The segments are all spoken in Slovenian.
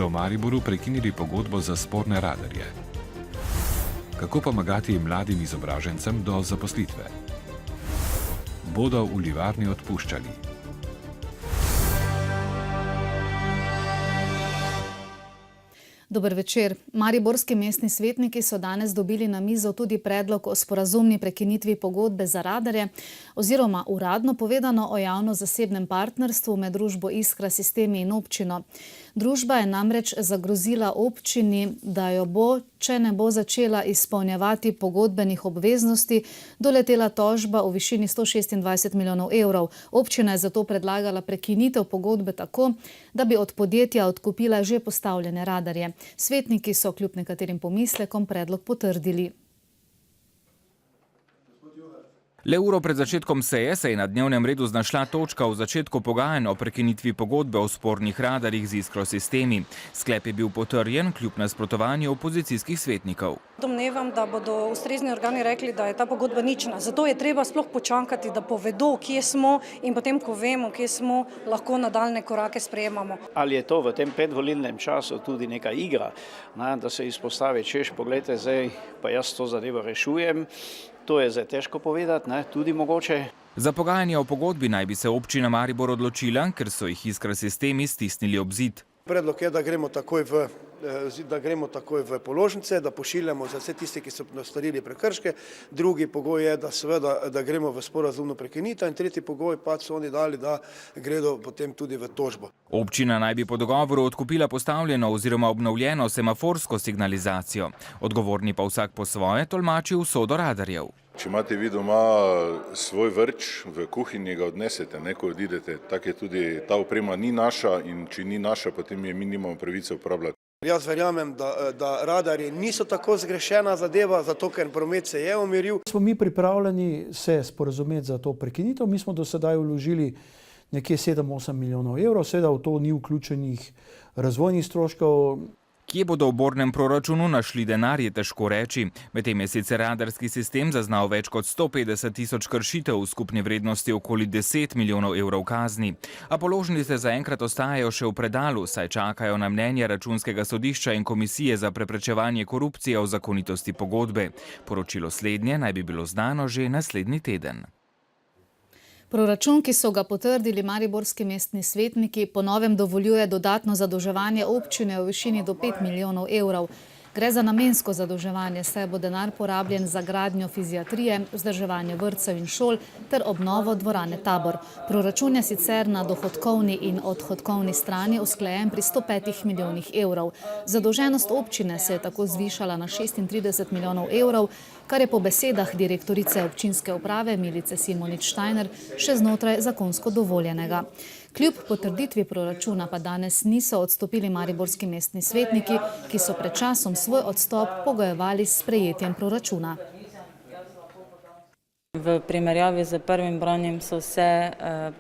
bodo v Mariboru prekinili pogodbo za sporne radarje. Kako pomagati mladim izobražencem do zaposlitve? Bodo v livarni odpuščali? Dober večer. Mariborski mestni svetniki so danes dobili na mizo tudi predlog o sporazumni prekinitvi pogodbe za radarje oziroma uradno povedano o javno-zasebnem partnerstvu med družbo Iskra Sistemi in občino. Družba je namreč zagrozila občini, da jo bo, če ne bo začela izpolnjevati pogodbenih obveznosti, doletela tožba v višini 126 milijonov evrov. Občina je zato predlagala prekinitev pogodbe tako, da bi od podjetja odkupila že postavljene radarje. Svetniki so kljub nekaterim pomislekom predlog potrdili. Le uro pred začetkom seje se je na dnevnem redu znašla točka o začetku pogajanj o prekinitvi pogodbe o spornih radarjih z Iskro Sistemi. Sklep je bil potrjen kljub nasprotovanju opozicijskih svetnikov. Domnevam, da bodo ustrezni organi rekli, da je ta pogodba nična. Zato je treba sploh počakati, da povedo, kje smo, in potem, ko vemo, kje smo, lahko nadaljne korake sprejemamo. Ali je to v tem predvolilnem času tudi neka igra, da se izpostavi, češ, poglejte, zdaj pa jaz to zadevo rešujem. To je zdaj težko povedati, tudi mogoče. Za pogajanje o pogodbi naj bi se občina Maribor odločila, ker so jih Iskra Sistemi stisnili ob zid. Predlog je, da gremo takoj v položnice, da pošiljamo za vse tiste, ki so storili prekrške. Drugi pogoj je, da gremo v sporazumno prekinitev, in tretji pogoj pa so oni dali, da gredo potem tudi v tožbo. Občina naj bi po dogovoru odkupila postavljeno oziroma obnovljeno semaforsko signalizacijo. Odgovorni pa vsak po svoje tolmači usodo radarjev. Če imate vi doma svoj vrč, v kuhinji ga odnesete, ko odidete, tako je tudi ta oprema ni naša, in če ni naša, potem je mi nimamo pravice uporabljati. Jaz verjamem, da radarji niso tako zgrešena zadeva, zato ker promet se je umiril. Smo mi pripravljeni se sporazumeti za to prekinitev. Mi smo do sedaj vložili nekje 7-8 milijonov evrov, seveda v to ni vključenih razvojnih stroškov. Kje bodo v bornem proračunu našli denar, je težko reči. Medtem je sicer radarski sistem zaznal več kot 150 tisoč kršitev v skupni vrednosti okoli 10 milijonov evrov kazni. A položnice zaenkrat ostajajo še v predalu, saj čakajo na mnenje Računskega sodišča in Komisije za preprečevanje korupcije o zakonitosti pogodbe. Poročilo slednje naj bi bilo znano že naslednji teden. Proračun, ki so ga potrdili mariborski mestni svetniki, po novem dovoljuje dodatno zadolževanje občine v višini do 5 milijonov evrov. Gre za namensko zadolževanje, saj bo denar porabljen za gradnjo fiziatrije, vzdrževanje vrtcev in šol ter obnovo dvorane Tabor. Proračun je sicer na dohodkovni in odhodkovni strani usklajen pri 105 milijonih evrov. Zadolženost občine se je tako zvišala na 36 milijonov evrov, kar je po besedah direktorice občinske uprave Milice Simonič-Štajner še znotraj zakonsko dovoljenega. Kljub potrditvi proračuna pa danes niso odstopili mariborski mestni svetniki, ki so pred časom svoj odstop pogojevali s sprejetjem proračuna. V primerjavi z prvim branjem so se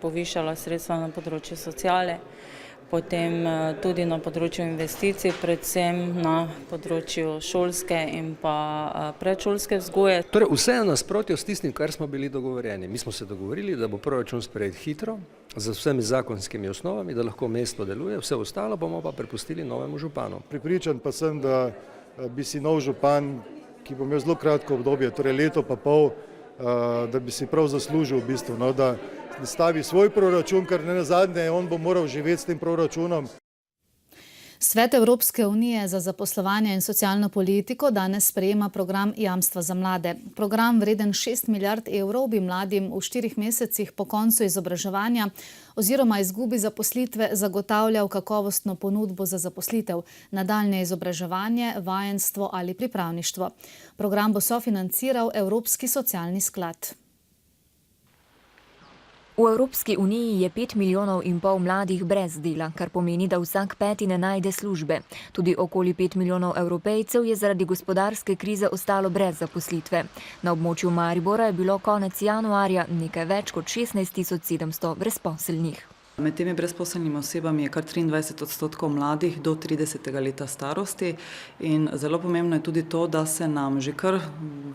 povišala sredstva na področju sociale, potem tudi na področju investicij, predvsem na področju šolske in pa predšolske vzgoje. Torej vse je nasprotju s tistim, kar smo bili dogovorjeni. Mi smo se dogovorili, da bo proračun sprejet hitro, z vsemi zakonskimi osnovami, da lahko mesto deluje, vse ostalo bomo pa prepustili novemu županu. Pripričan pa sem, da bi si nov župan, ki bo imel zelo kratko obdobje, torej leto pa pol, da bi si prav zaslužil v bistvu, da stavi svoj proračun, ker nenazadnje on bo moral živeti s tem proračunom. Svet Evropske unije za zaposlovanje in socialno politiko danes sprejema program Jamstva za mlade. Program vreden 6 milijard evrov bi mladim v 4 mesecih po koncu izobraževanja oziroma izgubi zaposlitve zagotavljal kakovostno ponudbo za zaposlitev, nadaljnje izobraževanje, vajenstvo ali pripravništvo. Program bo sofinanciral Evropski socialni sklad. V Evropski uniji je 5,5 milijonov mladih brez dela, kar pomeni, da vsak peti ne najde službe. Tudi okoli 5 milijonov Evropejcev je zaradi gospodarske krize ostalo brez zaposlitve. Na območju Maribora je bilo konec januarja nekaj več kot 16.700 brezposelnih. Med temi brezposelnimi osebami je kar 23% mladih do 30. leta starosti in zelo pomembno je tudi to, da se nam že kar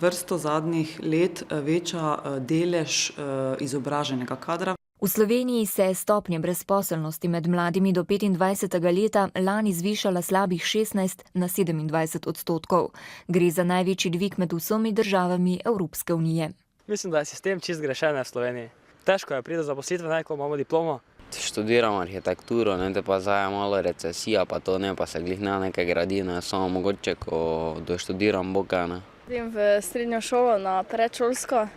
vrsto zadnjih let veča delež izobraženega kadra. V Sloveniji se je stopnja brezposelnosti med mladimi do 25. leta lani zvišala slabih 16 na 27%. Gre za največji dvig med vsemi državami Evropske unije. Mislim, da je sistem čist grešen v Sloveniji. Težko je priti do zaposlitve, ko imamo diplomo. Študiram arhitekturo, te pa zdaj je malo recesija, pa to ne, pa se glih ne nekaj gradi, ne, samo mogoče, ko doštudiram boka, ne. Idem v srednjo šolo na predšolsko.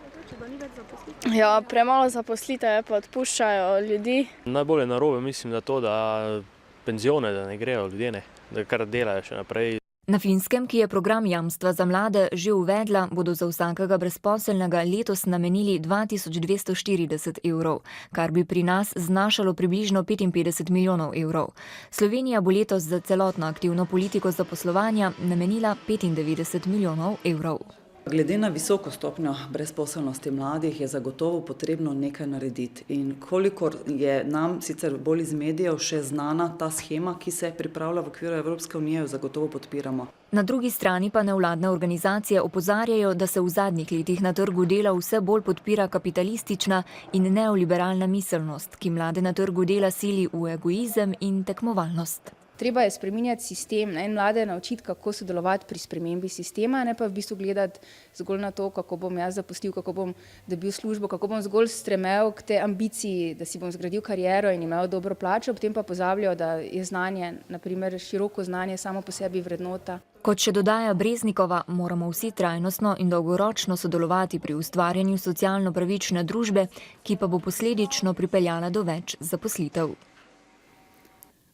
Ja, premalo zaposlitev je, pa odpuščajo ljudi. Najbolj narobe mislim, da to, da penzione, da ne grejo ljudje, ne, da kar delajo še naprej. Na Finskem, ki je program jamstva za mlade že uvedla, bodo za vsakega brezposelnega letos namenili 2240 evrov, kar bi pri nas znašalo približno 55 milijonov evrov. Slovenija bo letos za celotno aktivno politiko zaposlovanja namenila 95 milijonov evrov. Glede na visoko stopnjo brezposelnosti mladih je zagotovo potrebno nekaj narediti. In kolikor je nam sicer bolj iz medijev še znana ta shema, ki se pripravlja v okviru Evropske unije, jo zagotovo podpiramo. Na drugi strani pa nevladne organizacije opozarjajo, da se v zadnjih letih na trgu dela vse bolj podpira kapitalistična in neoliberalna miselnost, ki mlade na trgu dela sili v egoizem in tekmovalnost. Treba je spreminjati sistem in mlade naučiti, kako sodelovati pri spremembi sistema, ne pa v bistvu gledati zgolj na to, kako bom jaz zaposlil, kako bom dobil službo, kako bom zgolj stremel k tej ambiciji, da si bom zgradil kariero in imel dobro plačo, potem pa pozabljajo, da je znanje, naprimer široko znanje, samo po sebi vrednota. Kot še dodaja Breznikova, moramo vsi trajnostno in dolgoročno sodelovati pri ustvarjanju socialno pravične družbe, ki pa bo posledično pripeljala do več zaposlitev.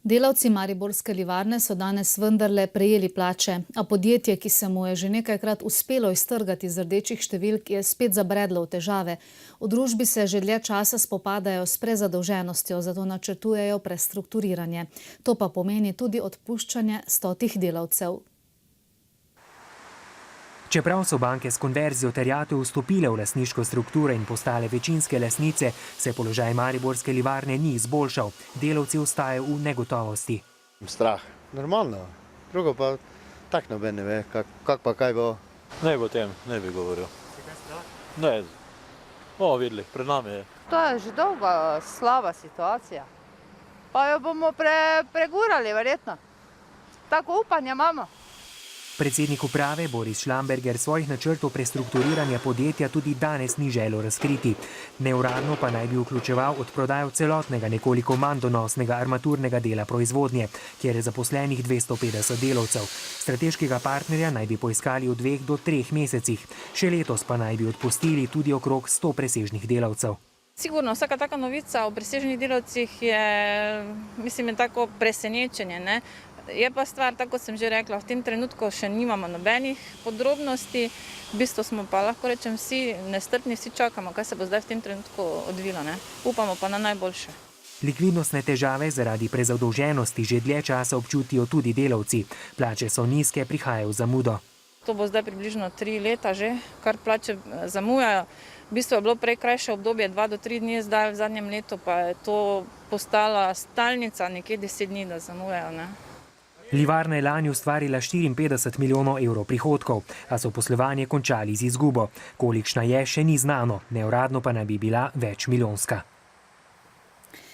Delavci mariborske livarne so danes vendarle prejeli plače, a podjetje, ki se mu je že nekajkrat uspelo iztrgati z rdečih številk, je spet zabredlo v težave. V družbi se že dlje časa spopadajo s prezadolženostjo, zato načrtujejo prestrukturiranje. To pa pomeni tudi odpuščanje 100 delavcev. Čeprav so banke s konverzijo terjatev vstopile v lastniško strukturo in postale večinske lastnice, se položaj mariborske livarne ni izboljšal. Delavci ostajajo v negotovosti. Strah. Normalno. Drugo pa tak noben ne ve, kak pa kaj bo. Ne bo tem, ne bi govoril. Ne, bomo videli, pred nami je. To je že dolgo slaba situacija. Pa jo bomo pregurali, verjetno. Tako upanja imamo. Predsednik uprave Boris Šlamberger svojih načrtov prestrukturiranja podjetja tudi danes ni želel razkriti. Neuradno pa naj bi vključeval odprodajo celotnega nekoliko manj donosnega armaturnega dela proizvodnje, kjer je zaposlenih 250 delavcev. Strateškega partnerja naj bi poiskali v 2 do 3 mesecih. Še letos pa naj bi odpustili tudi okrog 100 presežnih delavcev. Sigurno, vsaka taka novica o presežnih delavcih je, mislim, tako presenečenje, ne? Je pa stvar, tako kot sem že rekla, v tem trenutku še nimamo nobenih podrobnosti. V bistvu smo pa, lahko rečem, vsi nestrpni, vsi čakamo, kaj se bo zdaj v tem trenutku odvilo, ne? Upamo pa na najboljše. Likvidnostne težave zaradi prezadolženosti že dlje časa občutijo tudi delavci. Plače so nizke, prihajajo v zamudo. To bo zdaj približno 3 leta že, kar plače zamujajo. V bistvu je bilo prej krajše obdobje 2 do 3 dni, zdaj v zadnjem letu pa je to postala stalnica, nekje 10 dni, da zamujajo, ne? Livarna je lani ustvarila 54 milijonov evrov prihodkov, a so poslovanje končali z izgubo. Kolikšna je, še ni znano, neuradno pa naj bi bila večmilijonska.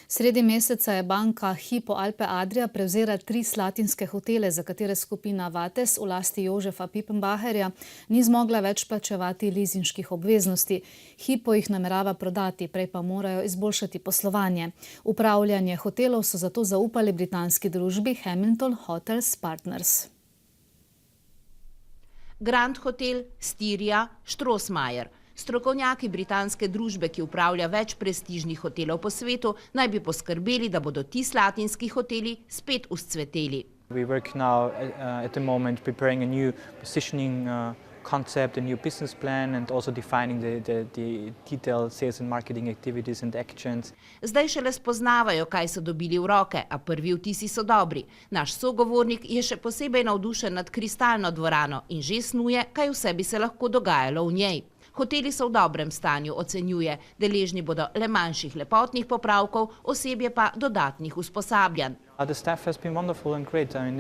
Sredi meseca je banka Hypo Alpe Adria prevzela 3 slatinske hotele, za katere skupina Vates v lasti Jožefa Pippenbacherja ni zmogla več plačevati lizinških obveznosti. Hypo jih namerava prodati, prej pa morajo izboljšati poslovanje. Upravljanje hotelov so zato zaupali britanski družbi Hamilton Hotels Partners. Grand Hotel, Styria, Strossmayer. Strokovnjaki britanske družbe, ki upravlja več prestižnih hotelov po svetu, naj bi poskrbeli, da bodo ti slatinski hoteli spet vzcveteli. We work now at the moment preparing a new positioning concept, a new business plan and also defining the detailed sales and marketing activities and actions. Zdaj šele spoznavajo, kaj so dobili v roke, a prvi vtisi so dobri. Naš sogovornik je še posebej navdušen nad kristalno dvorano in že snuje, kaj vse bi se lahko dogajalo v njej. Hoteli so v dobrem stanju, ocenjuje, deležni bodo le manjših lepotnih popravkov, osebje pa dodatnih usposabljanj. The staff has been wonderful and great. I mean,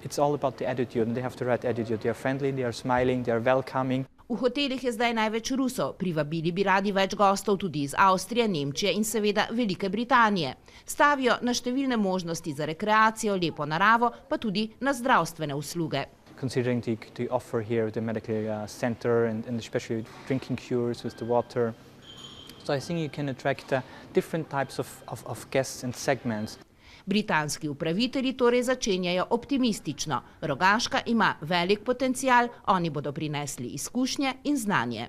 it's all about the attitude and they have the right attitude. They are friendly, they are smiling, they are welcoming. V hotelih je zdaj največ Rusov, privabili bi radi več gostov tudi iz Avstrije, Nemčije in seveda Velike Britanije. Stavijo na številne možnosti za rekreacijo, lepo naravo, pa tudi na zdravstvene usluge. Considering the offer here, the medical center and especially drinking cures with the water. So I think you can attract different types of guests and segments. Britanski upravitelji torej začenjajo optimistično. Rogaška ima velik potencial, oni bodo prinesli izkušnje in znanje.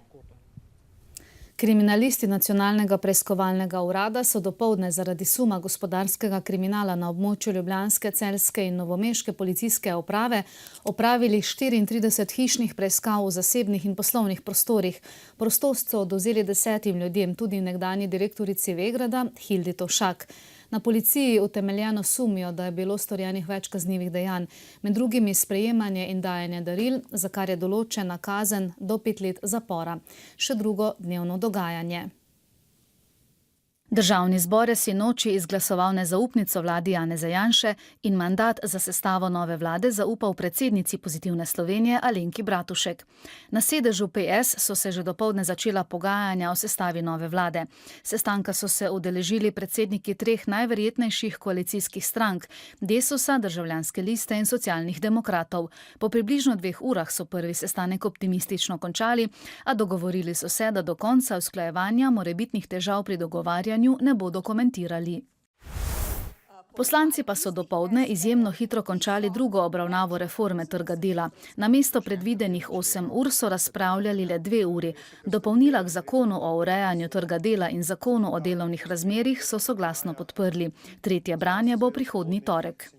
Kriminalisti Nacionalnega preiskovalnega urada so dopoldne zaradi suma gospodarskega kriminala na območju ljubljanske, celjske in novomeške policijske uprave opravili 34 hišnih preiskav v zasebnih in poslovnih prostorih. Prostost so odvzeli 10 ljudem, tudi nekdanji direktorici Vegrada Hildi Tovšak. Na policiji utemeljeno sumijo, da je bilo storjenih več kaznivih dejanj, med drugimi sprejemanje in dajanje daril, za kar je določena kazen do 5 let zapora. Še drugo dnevno dogajanje. Državni zbor je sinoči izglasoval nezaupnico vladi Janeza Janše in mandat za sestavo nove vlade zaupal predsednici Pozitivne Slovenije Alenki Bratušek. Na sedežu PS so se že dopoldne začela pogajanja o sestavi nove vlade. Sestanka so se udeležili predsedniki 3 najverjetnejših koalicijskih strank, Desusa, Državljanske liste in Socialnih demokratov. Po približno 2 urah so prvi sestanek optimistično končali, a dogovorili so se, da do konca usklajevanja morebitnih težav pri dogovarjanju ne bodo komentirali. Poslanci pa so dopoldne izjemno hitro končali drugo obravnavo reforme trga dela. Namesto predvidenih 8 ur so razpravljali le 2 uri. Dopolnila k zakonu o urejanju trga dela in zakonu o delovnih razmerjih so soglasno podprli. Tretje branje bo prihodnji torek.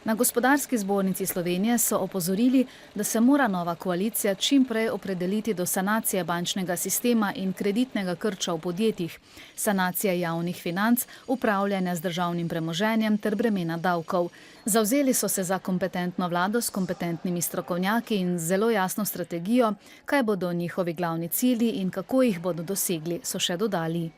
Na Gospodarski zbornici Slovenije so opozorili, da se mora nova koalicija čim prej opredeliti do sanacije bančnega sistema in kreditnega krča v podjetjih, sanacije javnih financ, upravljanja z državnim premoženjem ter bremena davkov. Zavzeli so se za kompetentno vlado s kompetentnimi strokovnjaki in zelo jasno strategijo, kaj bodo njihovi glavni cilji in kako jih bodo dosegli, so še dodali.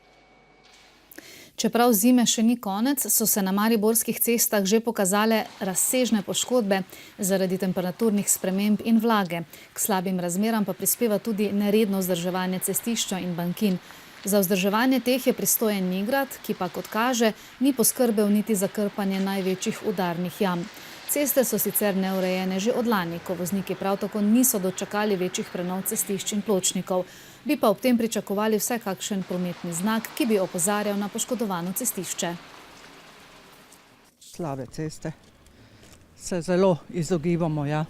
Čeprav zime še ni konec, so se na mariborskih cestah že pokazale razsežne poškodbe zaradi temperaturnih sprememb in vlage. K slabim razmeram pa prispeva tudi neredno vzdrževanje cestišča in bankin. Za vzdrževanje teh je pristojen Nigrad, ki pa, kot kaže, ni poskrbel niti za krpanje največjih udarnih jam. Ceste so sicer neurejene že od lani, ko vozniki prav tako niso dočakali večjih prenov cestišč in pločnikov. Bi pa ob tem pričakovali vsaj kakšen prometni znak, ki bi opozarjal na poškodovano cestišče. Slabe ceste se zelo izogibamo, ja.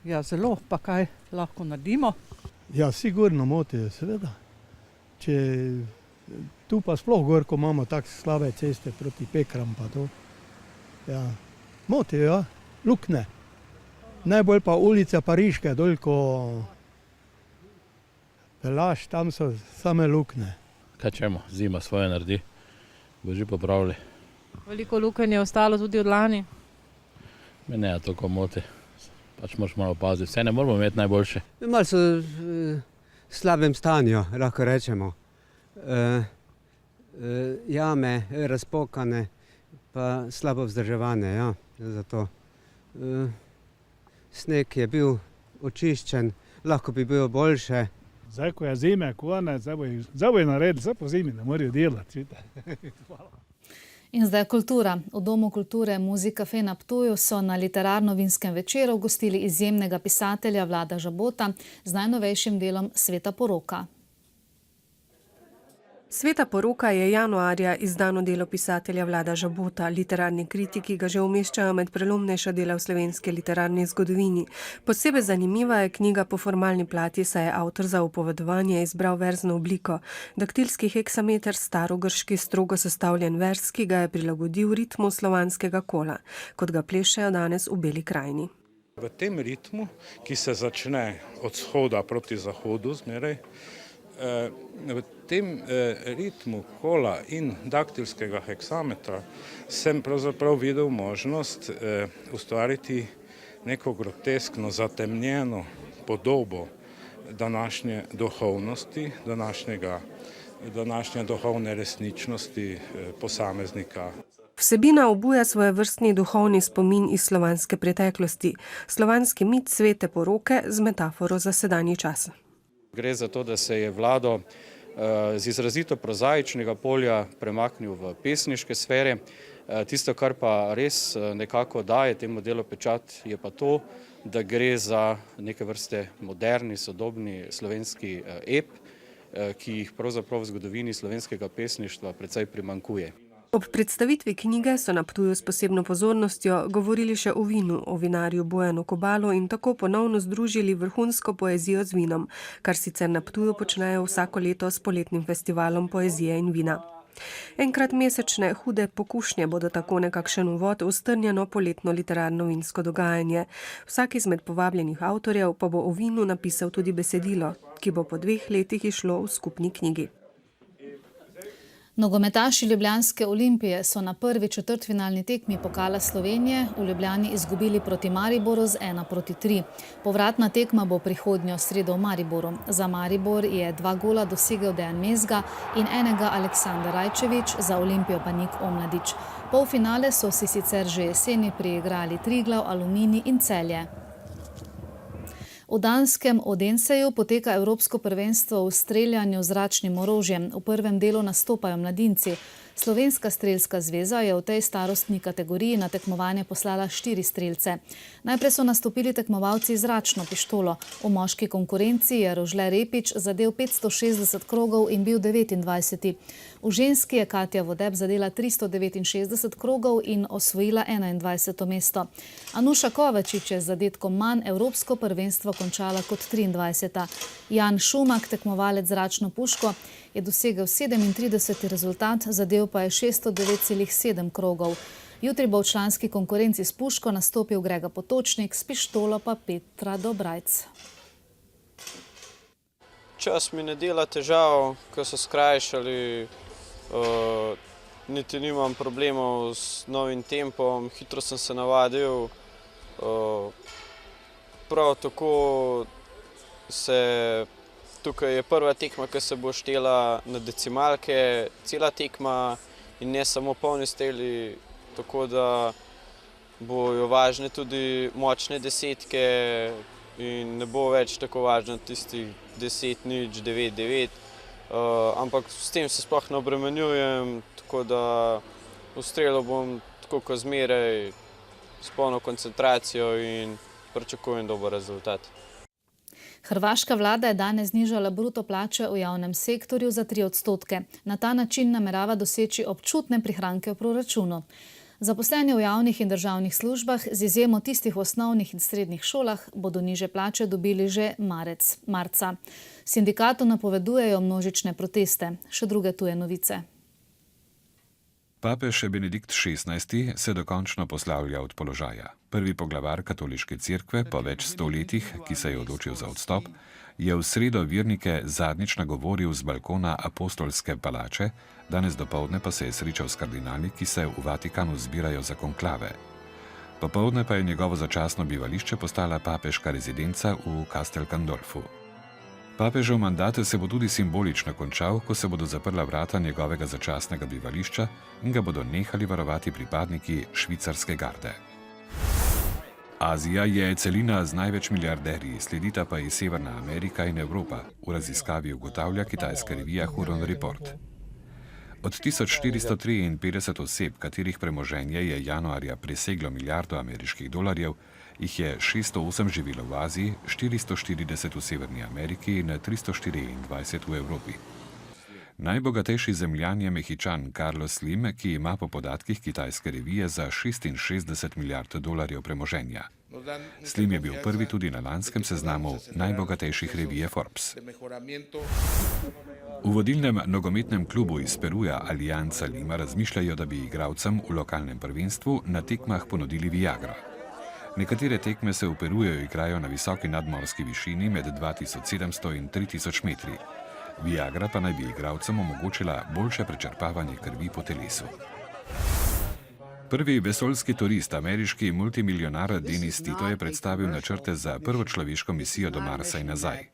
Ja, zelo, pa kaj lahko naredimo? Ja, sigurno motijo, seveda. Tu pa sploh gor, ko imamo tako slabe ceste proti Pekram pa to. Ja, motijo, ja, lukne. Najbolj pa ulica Pariške, dol, ko pelaš, tam so same lukne. Kaj čemo, zima svoje naredi, bo že popravili. Veliko lukenj je ostalo tudi od lani? Me ne, toliko moti, pač moraš malo paziti, vse ne moramo imeti najboljše. Malo so v slabem stanju, lahko rečemo. Jame razpokane, pa slabo vzdrževanje, ja, zato. Sneg je bil očiščen, lahko bi bilo boljše. Zdaj, ko je zime, konec, zdaj bo je naredili, zdaj po zimi ne morajo delati. In zdaj kultura. V Domu kulture Muzikafe na Ptuju so na literarno-vinskem večeru gostili izjemnega pisatelja Vlada Žabota z najnovejšim delom Sveta poroka. Sveta poroka je januarja izdano delo pisatelja Vlada Žabota. Literarni kritiki ga že umeščajo med prelomnejša dela v slovenski literarni zgodovini. Posebej zanimiva je knjiga po formalni plati, saj je avtor za upovedovanje izbral verzno obliko. Daktilski heksameter, starogrški strogo sestavljen verz, ki ga je prilagodil ritmu slovanskega kola, kot ga plešejo danes v Beli krajini. V tem ritmu, ki se začne od vzhoda proti zahodu zmeraj, v tem ritmu kola in daktilskega heksametra sem pravzaprav videl možnost ustvariti neko groteskno, zatemnjeno podobo današnje duhovnosti, današnje duhovne resničnosti posameznika. Vsebina obuja svojevrstni duhovni spomin iz slovanske preteklosti, slovanski mit svete poroke z metaforo za sedanji čas. Gre za to, da se je Vlado z izrazito prozaičnega polja premaknil v pesniške sfere. Tisto, kar pa res nekako daje temu delu pečat, je pa to, da gre za neke vrste moderni, sodobni slovenski ep, ki jih pravzaprav v zgodovini slovenskega pesništva precej primanjkuje. Ob predstavitvi knjige so na Ptuju s posebno pozornostjo govorili še o vinu, o vinarju Bojanu Kobalu in tako ponovno združili vrhunsko poezijo z vinom, kar sicer na Ptuju počnejo vsako leto s poletnim festivalom poezije in vina. Enkrat mesečne hude pokušnje bodo tako nekakšen uvod v strnjeno poletno literarno vinsko dogajanje. Vsak izmed povabljenih avtorjev pa bo o vinu napisal tudi besedilo, ki bo po 2 letih izšlo v skupni knjigi. Nogometaši ljubljanske Olimpije so na prvi četrtfinalni tekmi pokala Slovenije v Ljubljani izgubili proti Mariboru z 1-3. Povratna tekma bo prihodnjo sredo v Mariboru. Za Maribor je 2 gola dosegel Dejan Mezga in enega Aleksandar Rajčević, za Olimpijo pa Nik Omladič. Polfinale so si sicer že jeseni priigrali Triglav, Aluminij in Celje. V danskem Odenseju poteka Evropsko prvenstvo v streljanju z zračnim orožjem. V prvem delu nastopajo mladinci. Slovenska strelska zveza je v tej starostni kategoriji na tekmovanje poslala 4 strelce. Najprej so nastopili tekmovalci z zračno pištolo. V moški konkurenci je Rožle Repič zadel 560 krogov in bil 29. V ženski je Katja Vodeb zadela 369 krogov in osvojila 21. mesto. Anuša Kovačič je z zadetkom manj Evropsko prvenstvo končala kot 23. Jan Šumak, tekmovalec z zračno puško, je dosegel 37. rezultat, zadel pa je 609,7 krogov. Jutri bo v članski konkurenci s puško nastopil Grega Potočnik, s pištolo pa Petra Dobrajc. Čas mi ne dela težav, ko so skrajšali, niti nimam problemov s novim tempom, hitro sem se navadil. Prav tako tukaj je prva tekma, ki se bo štela na decimalke, cela tekma in ne samo polni streli, tako da bojo važne tudi močne desetke in ne bo več tako važno tistih 10-0, 9-9, ampak s tem se sploh ne obremenjujem, tako da v strelu bom tako kot zmeraj s polno koncentracijo in pričakujem dober rezultat. Hrvaška vlada je danes znižala bruto plače v javnem sektorju za 3%. Na ta način namerava doseči občutne prihranke v proračunu. Zaposleni v javnih in državnih službah, z izjemo tistih v osnovnih in srednjih šolah, bodo nižje plače dobili že marca. Sindikatu napovedujejo množične proteste. Še druge tuje novice. Papež Benedikt XVI se dokončno poslavlja od položaja. Prvi poglavar katoliške cerkve po več stoletjih, ki se je odločil za odstop, je v sredo vernike zadnjič nagovoril z balkona apostolske palače, danes dopoldne pa se je srečal s kardinali, ki se v Vatikanu zbirajo za konklave. Popoldne pa je njegovo začasno bivališče postala papeška rezidenca v Castel Gandolfu. Papežev mandat se bo tudi simbolično končal, ko se bodo zaprla vrata njegovega začasnega bivališča in ga bodo nehali varovati pripadniki švicarske garde. Azija je celina z največ milijarderji, sledita pa i Severna Amerika in Evropa, v raziskavi ugotavlja kitajska revija Huron Report. Od 1453 oseb, katerih premoženje je januarja preseglo milijardo ameriških dolarjev, jih je 608 živelo v Aziji, 440 v Severni Ameriki in 324 v Evropi. Najbogatejši zemljan je Mehičan Carlos Slim, ki ima po podatkih kitajske revije za 66 milijard dolarjev premoženja. Slim je bil prvi tudi na lanskem seznamu najbogatejših revije Forbes. V vodilnem nogometnem klubu iz Peruja Alianza Lima razmišljajo, da bi igralcem v lokalnem prvenstvu na tekmah ponudili Viagra. Nekatere tekme se v Peruju igrajo na visoki nadmorski višini med 2700 in 3000 metri. Viagra pa naj bi igralcem omogočila boljše prečrpavanje krvi po telesu. Prvi vesoljski turist, ameriški multimilionar Denis Tito, je predstavil načrte za prvo človeško misijo do Marsa in nazaj.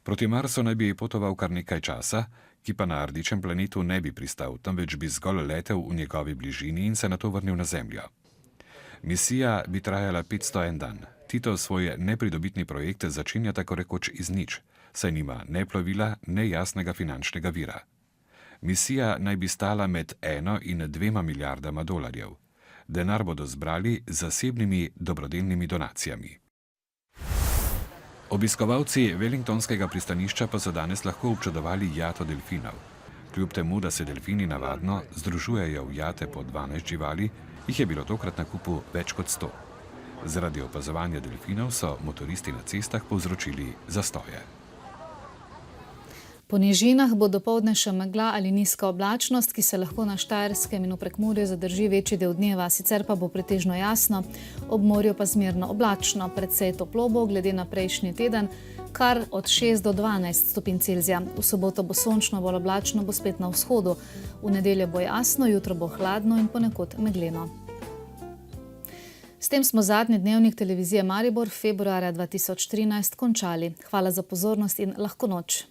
Proti Marsu naj bi potoval kar nekaj časa, ki pa na rdečem planetu ne bi pristal, temveč bi zgolj letel v njegovi bližini in se nato vrnil na Zemljo. Misija bi trajala 501 dan. Titov svoj nepridobitni projekt začenja tako rekoč iz nič, saj nima ne plovila, ne jasnega finančnega vira. Misija naj bi stala med 1 in 2 milijardama dolarjev. Denar bodo zbrali z zasebnimi dobrodelnimi donacijami. Obiskovalci Wellingtonskega pristanišča pa so danes lahko občudovali jato delfinov. Kljub temu, da se delfini navadno združujejo v jate po 12 živali, jih je bilo tokrat na kupu več kot 100. Zaradi opazovanja delfinov so motoristi na cestah povzročili zastoje. Po nižinah bo dopoldne še megla ali nizka oblačnost, ki se lahko na Štajerskem in v Prekmurju zadrži večji del dneva, sicer pa bo pretežno jasno, ob morju pa zmerno oblačno, precej toplo bo glede na prejšnji teden, kar od 6 do 12 stopinj Celzija. V soboto bo sončno, bolj oblačno bo spet na vzhodu. V nedeljo bo jasno, jutro bo hladno in ponekod megleno. S tem smo zadnji dnevnik televizije Maribor februarja 2013 končali. Hvala za pozornost in lahko noč.